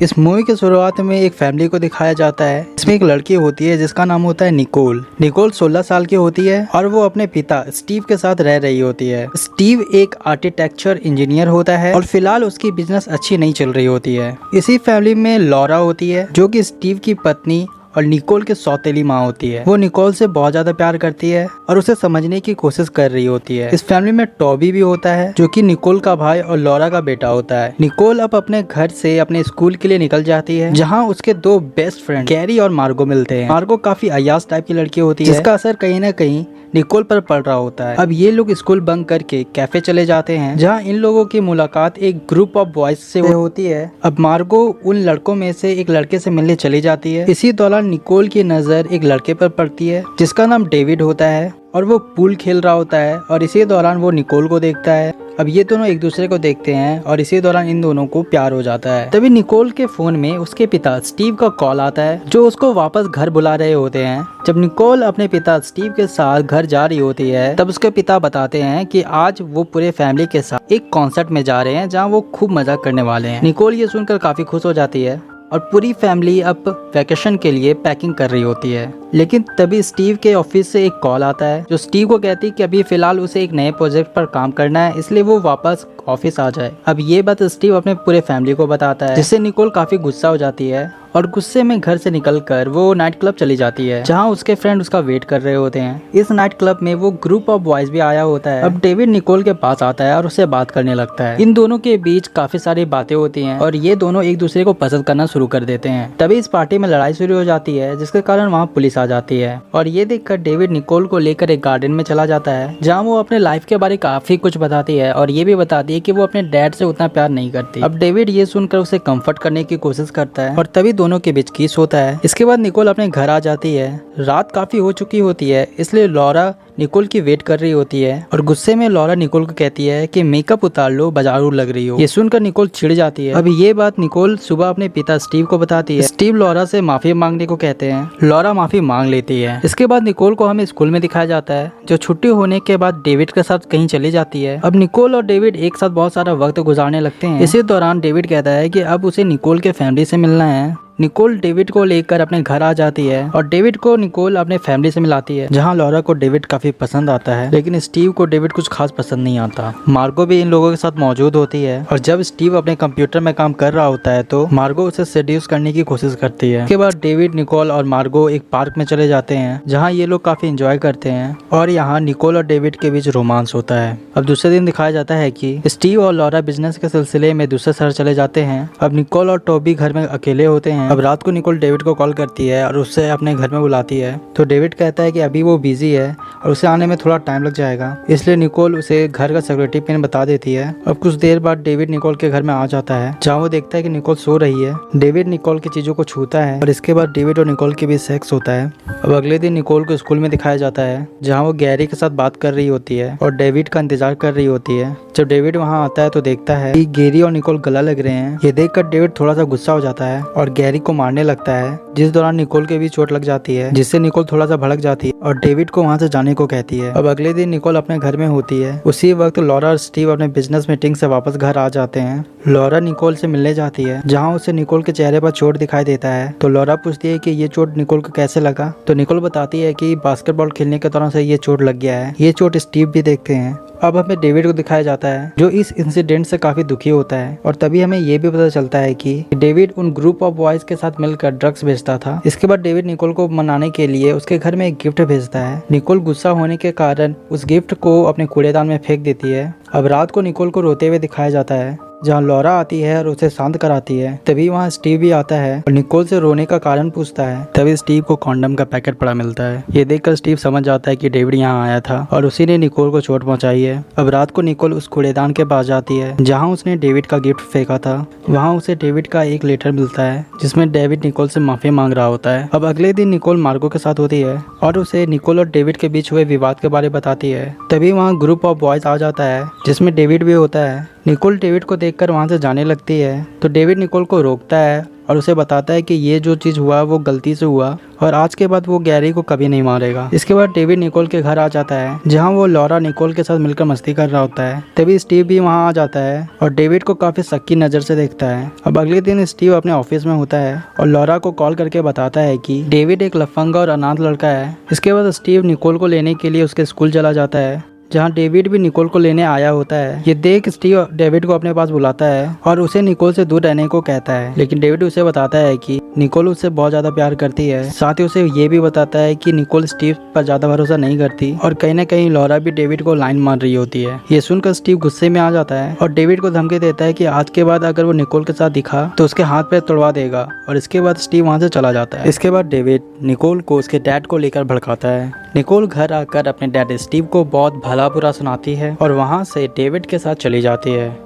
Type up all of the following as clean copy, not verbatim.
इस मूवी की शुरुआत में एक फैमिली को दिखाया जाता है। इसमें एक लड़की होती है जिसका नाम होता है निकोल। निकोल 16 साल की होती है और वो अपने पिता स्टीव के साथ रह रही होती है। स्टीव एक आर्किटेक्चर इंजीनियर होता है और फिलहाल उसकी बिजनेस अच्छी नहीं चल रही होती है। इसी फैमिली में लॉरा होती है जो कि स्टीव की पत्नी और निकोल के सौतेली माँ होती है। वो निकोल से बहुत ज्यादा प्यार करती है और उसे समझने की कोशिश कर रही होती है। इस फैमिली में टॉबी भी होता है जो कि निकोल का भाई और लॉरा का बेटा होता है। निकोल अब अपने घर से अपने स्कूल के लिए निकल जाती है जहाँ उसके दो बेस्ट फ्रेंड गैरी और मार्गो मिलते हैं। मार्गो काफी अयास टाइप की लड़की होती है जिसका असर कहीं ना कहीं निकोल पर पड़ रहा होता है। अब ये लोग स्कूल बंक करके कैफे चले जाते हैं जहाँ इन लोगों की मुलाकात एक ग्रुप ऑफ बॉयज से होती है। अब मार्गो उन लड़कों में से एक लड़के से मिलने चली जाती है। इसी दौरान निकोल की नजर एक लड़के पर पड़ती है जिसका नाम डेविड होता है और वो पूल खेल रहा होता है और इसी दौरान वो निकोल को देखता है। अब ये दोनों एक दूसरे को देखते हैं और इसी दौरान इन दोनों को प्यार हो जाता है। तभी निकोल के फोन में उसके पिता स्टीव का कॉल आता है जो उसको वापस घर बुला रहे होते हैं। जब निकोल अपने पिता स्टीव के साथ घर जा रही होती है तब उसके पिता बताते हैं कि आज वो पूरे फैमिली के साथ एक कॉन्सर्ट में जा रहे हैं जहाँ वो खूब मजा करने वाले हैं। निकोल ये सुनकर काफी खुश हो जाती है और पूरी फैमिली अब वैकेशन के लिए पैकिंग कर रही होती है। लेकिन तभी स्टीव के ऑफिस से एक कॉल आता है जो स्टीव को कहती है कि अभी फिलहाल उसे एक नए प्रोजेक्ट पर काम करना है इसलिए वो वापस ऑफिस आ जाए। अब ये बात स्टीव अपने पूरे फैमिली को बताता है जिससे निकोल काफी गुस्सा हो जाती है और गुस्से में घर से निकलकर वो नाइट क्लब चली जाती है जहाँ उसके फ्रेंड उसका वेट कर रहे होते हैं। इस नाइट क्लब में वो ग्रुप ऑफ बॉयज भी आया होता है। अब डेविड निकोल के पास आता है और उससे बात करने लगता है। इन दोनों के बीच काफी सारी बातें होती हैं और ये दोनों एक दूसरे को पसंद करना शुरू कर देते हैं। तभी इस पार्टी में लड़ाई शुरू हो जाती है जिसके कारण वहाँ पुलिस आ जाती है और ये देखकर डेविड निकोल को लेकर एक गार्डन में चला जाता है जहाँ वो अपने लाइफ के बारे काफी कुछ बताती है और ये भी बताती है कि वो अपने डैड से उतना प्यार नहीं करती। अब डेविड ये सुनकर उसे कंफर्ट करने की कोशिश करता है और तभी दोनों के बीच किस होता है। इसके बाद निकोल अपने घर आ जाती है। रात काफी हो चुकी होती है इसलिए लॉरा निकोल की वेट कर रही होती है और गुस्से में लॉरा निकोल को कहती है कि मेकअप उतार लो, बाजारू लग रही हो। ये सुनकर निकोल चिढ़ जाती है। अभी ये बात निकोल सुबह अपने पिता स्टीव को बताती है। स्टीव लॉरा से माफी मांगने को कहते हैं। लॉरा माफी मांग लेती है। इसके बाद निकोल को हमें स्कूल में दिखाया जाता है जो छुट्टी होने के बाद डेविड के साथ कहीं चली जाती है। अब निकोल और डेविड एक साथ बहुत सारा वक्त गुजारने लगते हैं। इसी दौरान डेविड कहता है कि अब उसे निकोल के फैमिली से मिलना है। निकोल डेविड को लेकर अपने घर आ जाती है और डेविड को निकोल अपने फैमिली से मिलाती है जहां लॉरा को डेविड काफी पसंद आता है लेकिन स्टीव को डेविड कुछ खास पसंद नहीं आता। मार्गो भी इन लोगों के साथ मौजूद होती है और जब स्टीव अपने कंप्यूटर में काम कर रहा होता है तो मार्गो उसे सेड्यूस करने की कोशिश करती है। इसके बाद डेविड, निकोल और मार्गो एक पार्क में चले जाते हैं जहाँ ये लोग काफी इंजॉय करते हैं और यहाँ निकोल और डेविड के बीच रोमांस होता है। अब दूसरे दिन दिखाया जाता है कि स्टीव और लॉरा बिजनेस के सिलसिले में दूसरे शहर चले जाते हैं। अब निकोल और टॉबी घर में अकेले होते हैं। अब रात को निकोल डेविड को कॉल करती है और उससे अपने घर में बुलाती है तो डेविड कहता है कि अभी वो बिजी है और उसे आने में थोड़ा टाइम लग जाएगा इसलिए निकोल उसे घर का सिक्योरिटी पिन बता देती है। अब कुछ देर बाद डेविड निकोल के घर में आ जाता है जहाँ वो देखता है कि निकोल सो रही है। डेविड निकोल की चीजों को छूता है और इसके बाद डेविड और निकोल के बीच सेक्स होता है। अब अगले दिन निकोल को स्कूल में दिखाया जाता है जहाँ वो गैरी के साथ बात कर रही होती है और डेविड का इंतजार कर रही होती है। जब डेविड वहाँ आता है तो देखता है कि गैरी और निकोल गला लग रहे हैं। ये देखकर डेविड थोड़ा सा गुस्सा हो जाता है और गैरी को मारने लगता है जिस दौरान निकोल के भी चोट लग जाती है जिससे निकोल थोड़ा सा भड़क जाती है और डेविड को वहाँ से जाने को कहती है। अब अगले दिन निकोल अपने घर में होती है। उसी वक्त लॉरा और स्टीव अपने बिजनेस मीटिंग से वापस घर आ जाते हैं। लॉरा निकोल से मिलने जाती है जहाँ उसे निकोल के चेहरे पर चोट दिखाई देता है तो लॉरा पूछती है कि ये चोट निकोल को कैसे लगा तो निकोल बताती है कि बास्केटबॉल खेलने के दौरान से ये चोट लग गया है। ये चोट स्टीव भी देखते हैं। अब हमें डेविड को दिखाया जाता है जो इस इंसिडेंट से काफी दुखी होता है और तभी हमें ये भी पता चलता है कि डेविड उन ग्रुप ऑफ बॉयज के साथ मिलकर ड्रग्स बेचता था। इसके बाद डेविड निकोल को मनाने के लिए उसके घर में एक गिफ्ट भेजता है। निकोल गुस्सा होने के कारण उस गिफ्ट को अपने कूड़ेदान में फेंक देती है। अब रात को निकोल को रोते हुए दिखाया जाता है जहाँ लॉरा आती है और उसे शांत कराती है। तभी वहाँ स्टीव भी आता है और निकोल से रोने का कारण पूछता है। तभी स्टीव को कॉन्डम का पैकेट पड़ा मिलता है। ये देखकर स्टीव समझ जाता है कि डेविड यहाँ आया था और उसी ने निकोल को चोट पहुंचाई है। अब रात को निकोल उस कूड़ेदान के पास जाती है जहाँ उसने डेविड का गिफ्ट फेंका था। वहाँ उसे डेविड का एक लेटर मिलता है जिसमें डेविड निकोल से माफी मांग रहा होता है। अब अगले दिन निकोल मार्गो के साथ होती है और उसे निकोल और डेविड के बीच हुए विवाद के बारे बताती है। तभी वहाँ ग्रुप ऑफ बॉयज आ जाता है जिसमें डेविड भी होता है। निकोल डेविड को देखकर वहाँ से जाने लगती है तो डेविड निकोल को रोकता है और उसे बताता है कि ये जो चीज़ हुआ वो गलती से हुआ और आज के बाद वो गैरी को कभी नहीं मारेगा। इसके बाद डेविड निकोल के घर आ जाता है जहाँ वो लॉरा निकोल के साथ मिलकर मस्ती कर रहा होता है। तभी स्टीव भी वहाँ आ जाता है और डेविड को काफी शक की नज़र से देखता है। अब अगले दिन स्टीव अपने ऑफिस में होता है और लॉरा को कॉल करके बताता है कि डेविड एक लफंगा और अनाथ लड़का है। इसके बाद स्टीव निकोल को लेने के लिए उसके स्कूल चला जाता है जहाँ डेविड भी निकोल को लेने आया होता है। ये देख स्टीव डेविड को अपने पास बुलाता है और उसे निकोल से दूर रहने को कहता है, लेकिन डेविड उसे बताता है कि निकोल उससे बहुत ज्यादा प्यार करती है। साथ ही उसे ये भी बताता है कि निकोल स्टीव पर ज्यादा भरोसा नहीं करती और कहीं न कहीं लॉरा भी डेविड को लाइन मार रही होती है। ये सुनकर स्टीव गुस्से में आ जाता है और डेविड को धमकी देता है कि आज के बाद अगर वो निकोल के साथ दिखा तो उसके हाथ पैर तोड़वा देगा और इसके बाद स्टीव वहाँ से चला जाता है। इसके बाद डेविड निकोल को उसके डैड को लेकर भड़काता है। निकोल घर आकर अपने डैड स्टीव को बहुत भला बुरा सुनाती है और वहाँ से डेविड के साथ चली जाती है।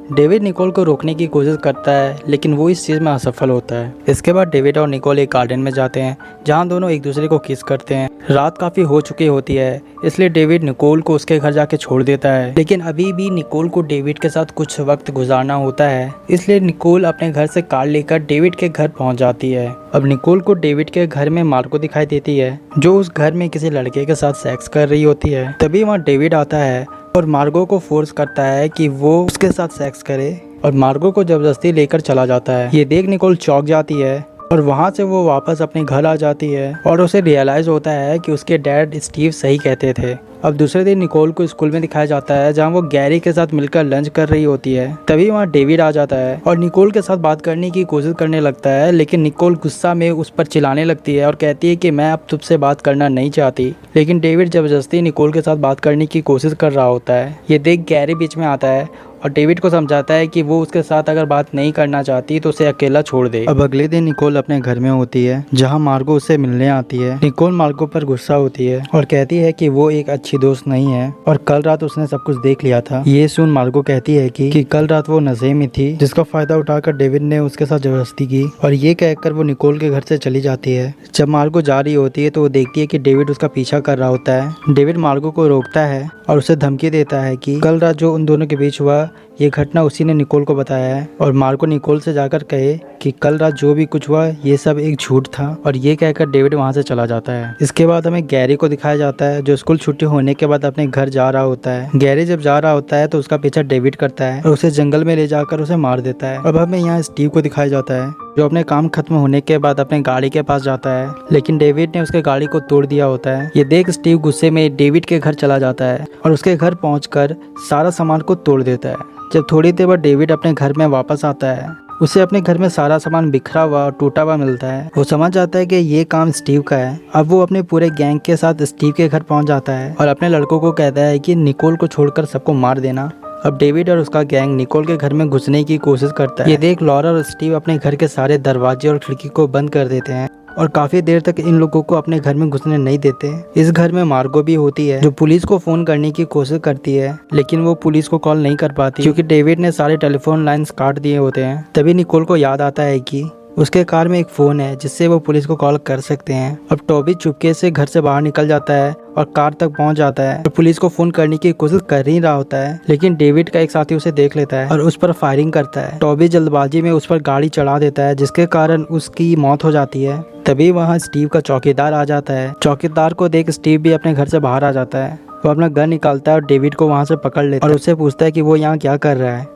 डेविड निकोल को रोकने की कोशिश करता है लेकिन वो इस चीज़ में असफल होता है। इसके बाद डेविड और निकोल एक गार्डन में जाते हैं जहाँ दोनों एक दूसरे को किस करते हैं। रात काफ़ी हो चुकी होती है इसलिए डेविड निकोल को उसके घर जाके छोड़ देता है, लेकिन अभी भी निकोल को डेविड के साथ कुछ वक्त गुजारना होता है। इसलिए निकोल अपने घर से कार लेकर डेविड के घर पहुँच जाती है। अब निकोल को डेविड के घर में मार्को दिखाई देती है जो उस घर में किसी लड़के के साथ सेक्स कर रही होती है। तभी वहाँ डेविड आता है और मार्गो को फोर्स करता है कि वो उसके साथ सेक्स करे और मार्गो को जबरदस्ती लेकर चला जाता है। ये देख निकोल चौंक जाती है और वहाँ से वो वापस अपने घर आ जाती है और उसे रियलाइज होता है कि उसके डैड स्टीव सही कहते थे। अब दूसरे दिन निकोल को स्कूल में दिखाया जाता है जहाँ वो गैरी के साथ मिलकर लंच कर रही होती है। तभी वहाँ डेविड आ जाता है और निकोल के साथ बात करने की कोशिश करने लगता है, लेकिन निकोल गुस्सा में उस पर चिल्लाने लगती है और कहती है कि मैं अब तुझसे बात करना नहीं चाहती। लेकिन डेविड जबरदस्ती निकोल के साथ बात करने की कोशिश कर रहा होता है। ये देख गैरी बीच में आता है और डेविड को समझाता है कि वो उसके साथ अगर बात नहीं करना चाहती तो उसे अकेला छोड़ दे। अब अगले दिन निकोल अपने घर में होती है जहाँ मार्गो उससे मिलने आती है। निकोल मार्गो पर गुस्सा होती है और कहती है कि वो एक अच्छी दोस्त नहीं है और कल रात उसने सब कुछ देख लिया था। ये सुन मार्गो कहती है कि कल रात वो नशे में थी जिसका फायदा उठाकर डेविड ने उसके साथ जबरदस्ती की और ये कहकर वो निकोल के घर से चली जाती है। जब मार्गो जा रही होती है तो वो देखती है कि डेविड उसका पीछा कर रहा होता है। डेविड मार्गो को रोकता है और उसे धमकी देता है कि कल रात जो उन दोनों के बीच हुआ ये घटना उसी ने निकोल को बताया है और मार्को निकोल से जाकर कहे कि कल रात जो भी कुछ हुआ ये सब एक झूठ था और ये कहकर डेविड वहां से चला जाता है। इसके बाद हमें गैरी को दिखाया जाता है जो स्कूल छुट्टी होने के बाद अपने घर जा रहा होता है। गैरी जब जा रहा होता है तो उसका पीछा डेविड करता है और उसे जंगल में ले जाकर उसे मार देता है। अब हमें यहाँ स्टीव को दिखाया जाता है जो अपने काम खत्म होने के बाद अपने गाड़ी के पास जाता है, लेकिन डेविड ने उसके गाड़ी को तोड़ दिया होता है। ये देख स्टीव गुस्से में डेविड के घर चला जाता है और उसके घर पहुंचकर सारा सामान को तोड़ देता है। जब थोड़ी देर बाद डेविड अपने घर में वापस आता है उसे अपने घर में सारा सामान बिखरा हुआ और टूटा हुआ मिलता है। वो समझ जाता है कि ये काम स्टीव का है। अब वो अपने पूरे गैंग के साथ स्टीव के घर पहुंच जाता है और अपने लड़कों को कहता है कि निकोल को छोड़कर सबको मार देना। अब डेविड और उसका गैंग निकोल के घर में घुसने की कोशिश करता है। ये देख लॉरा और स्टीव अपने घर के सारे दरवाजे और खिड़की को बंद कर देते हैं और काफी देर तक इन लोगों को अपने घर में घुसने नहीं देते। इस घर में मार्गो भी होती है जो पुलिस को फोन करने की कोशिश करती है, लेकिन वो पुलिस को कॉल नहीं कर पाती क्योंकि डेविड ने सारे टेलीफोन लाइंस काट दिए होते हैं। तभी निकोल को याद आता है कि उसके कार में एक फ़ोन है जिससे वो पुलिस को कॉल कर सकते हैं। अब टॉबी चुपके से घर से बाहर निकल जाता है और कार तक पहुंच जाता है और पुलिस को फोन करने की कोशिश कर ही रहा होता है, लेकिन डेविड का एक साथी उसे देख लेता है और उस पर फायरिंग करता है। टॉबी जल्दबाजी में उस पर गाड़ी चढ़ा देता है जिसके कारण उसकी मौत हो जाती है। तभी वहाँ स्टीव का चौकीदार आ जाता है। चौकीदार को देख स्टीव भी अपने घर से बाहर आ जाता है। वो अपना गन निकालता है और डेविड को वहाँ से पकड़ लेता है और उससे पूछता है कि वो यहाँ क्या कर रहा है।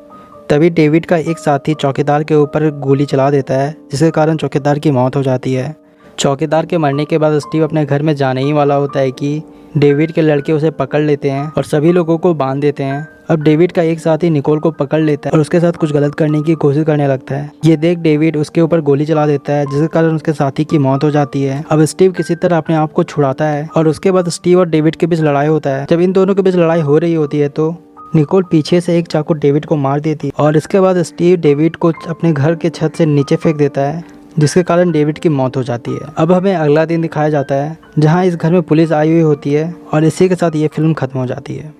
तभी डेविड का एक साथी चौकीदार के ऊपर गोली चला देता है जिसके कारण चौकीदार की मौत हो जाती है। चौकीदार के मरने के बाद स्टीव अपने घर में जाने ही वाला होता है कि डेविड के लड़के उसे पकड़ लेते हैं और सभी लोगों को बांध देते हैं। अब डेविड का एक साथी निकोल को पकड़ लेता है और उसके साथ कुछ गलत करने की कोशिश करने लगता है। ये देख डेविड उसके ऊपर गोली चला देता है जिसके कारण उसके साथी की मौत हो जाती है। अब स्टीव किसी तरह अपने आप को छुड़ाता है और उसके बाद स्टीव और डेविड के बीच लड़ाई होता है। जब इन दोनों के बीच लड़ाई हो रही होती है तो निकोल पीछे से एक चाकू डेविड को मार देती है और इसके बाद स्टीव डेविड को अपने घर के छत से नीचे फेंक देता है जिसके कारण डेविड की मौत हो जाती है। अब हमें अगला दिन दिखाया जाता है जहां इस घर में पुलिस आई हुई होती है और इसी के साथ ये फिल्म खत्म हो जाती है।